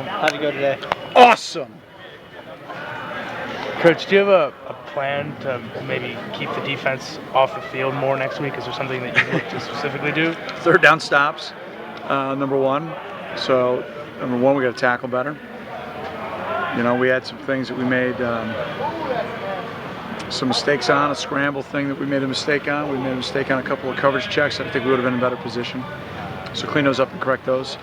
How'd it go today? Awesome. Coach, do you have a plan to maybe keep the defense off the field more next week? Is there something that you look to specifically do? Third down stops, number one. So, number one, we got to tackle better. You know, we had some things that we made some mistakes on, a scramble thing that we made a mistake on. We made a mistake on a couple of coverage checks that I think we would have been in a better position. So clean those up and correct those.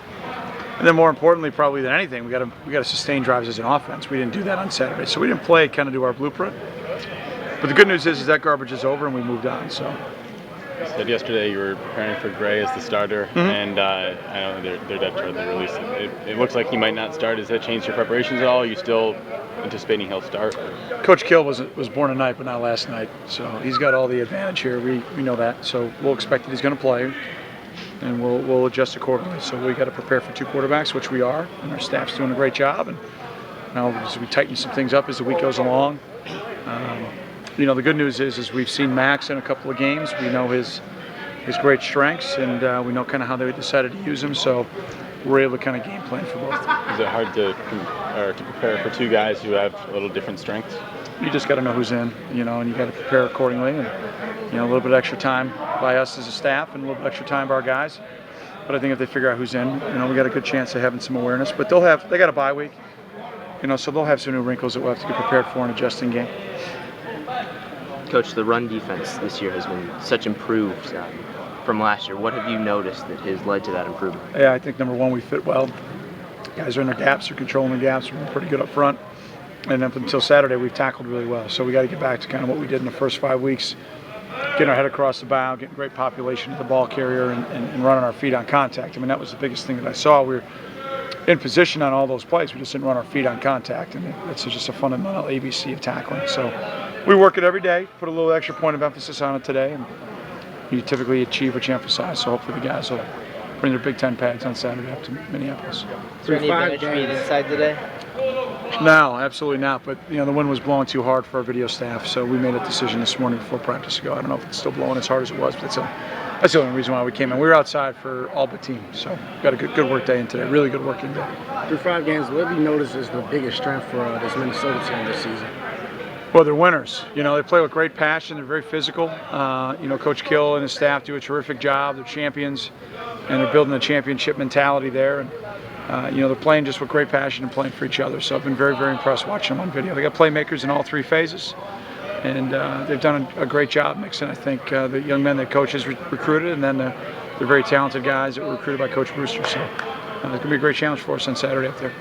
And then more importantly, probably than anything, we got to sustain drives as an offense. We didn't do that on Saturday. So we didn't play kind of to our blueprint. But the good news is that garbage is over and we moved on. So. You said yesterday you were preparing for Gray as the starter, and I know they're dead toward the release. It looks like he might not start. Has that changed your preparations at all? Are you still anticipating he'll start? Coach Kill was born tonight, but not last night. So he's got all the advantage here. We know that. So we'll expect that he's going to play, and we'll adjust accordingly. So we got to prepare for two quarterbacks, which we are, and our staff's doing a great job. And now as we tighten some things up as the week goes along. You know, the good news is we've seen Max in a couple of games. We know his great strengths, and we know kind of how they decided to use him. So we're able to kind of game plan for both. Is it hard to prepare for two guys who have a little different strengths? You just got to know who's in, you know, and you got to prepare accordingly. And you know, a little bit extra time by us as a staff, and a little bit extra time by our guys. But I think if they figure out who's in, you know, we got a good chance of having some awareness. But they got a bye week, you know, so they'll have some new wrinkles that we'll have to get prepared for in an adjusting game. Coach, the run defense this year has been such improved from last year. What have you noticed that has led to that improvement? Yeah, I think number one, we fit well. Guys are in their gaps, they're controlling the gaps, we're pretty good up front. And up until Saturday, we've tackled really well. So we got to get back to kind of what we did in the first 5 weeks, getting our head across the bow, getting great population of the ball carrier, and running our feet on contact. I mean, that was the biggest thing that I saw. We were in position on all those plays. We just didn't run our feet on contact, and that's just a fundamental ABC of tackling. So we work it every day, put a little extra point of emphasis on it today, and you typically achieve what you emphasize. So hopefully the guys will bring their Big Ten pads on Saturday up to Minneapolis. Is there any advantage being inside today? No, absolutely not. But you know, the wind was blowing too hard for our video staff, so we made a decision this morning before practice to go. I don't know if it's still blowing as hard as it was, but that's the only reason why we came in. We were outside for all but team, so got a good work day in today. Really good working day. Through 5 games, what have you noticed is the biggest strength for this Minnesota team this season? Well, they're winners. You know, they play with great passion. They're very physical. You know, Coach Kill and his staff do a terrific job. They're champions, and they're building a championship mentality there. And you know, they're playing just with great passion and playing for each other. So I've been very, very impressed watching them on video. They got playmakers in all 3 phases, and they've done a great job mixing, I think, the young men that Coach has recruited, and then the very talented guys that were recruited by Coach Brewster. So it's going to be a great challenge for us on Saturday up there.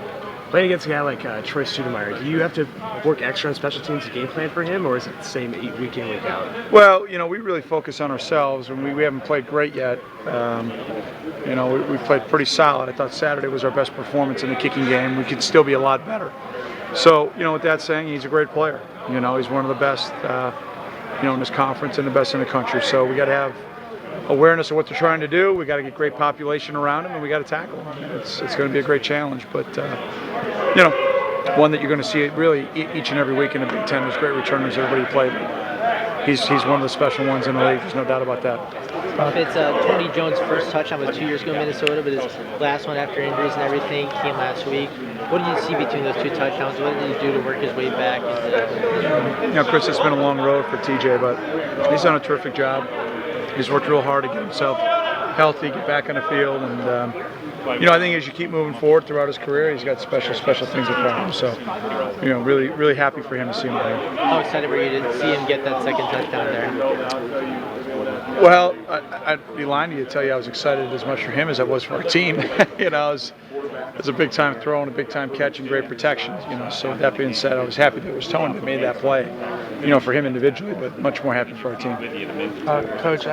Playing against a guy like Troy Studemeyer, do you have to work extra on special teams to game plan for him, or is it the same week in, week out? Well, you know, we really focus on ourselves, and we haven't played great yet. You know, we played pretty solid. I thought Saturday was our best performance in the kicking game. We could still be a lot better. So, you know, with that saying, he's a great player. You know, he's one of the best, you know, in this conference and the best in the country. So we got to have awareness of what they're trying to do. We got to get great population around him, and we got to tackle him. It's going to be a great challenge, but you know, one that you're going to see really each and every week in the Big Ten. There's great returners, everybody play, but he's one of the special ones in the league. There's no doubt about that. It's Tony Jones' first touchdown was 2 years ago in Minnesota, but his last one after injuries and everything came last week. What did you see between those 2 touchdowns? What did he do to work his way back? You know, Chris, it's been a long road for TJ, but he's done a terrific job. He's worked real hard to get himself healthy, get back on the field, and you know, I think as you keep moving forward throughout his career, he's got special things in front of him. So, you know, really happy for him to see him there. How excited were you to see him get that second touchdown there? Well, I'd be lying to you to tell you I was excited as much for him as I was for our team. You know, it was a big time throw and a big time catch and great protection. You know, so that being said, I was happy that it was Tony that made that play. You know, for him individually, but much more happy for our team. Coach,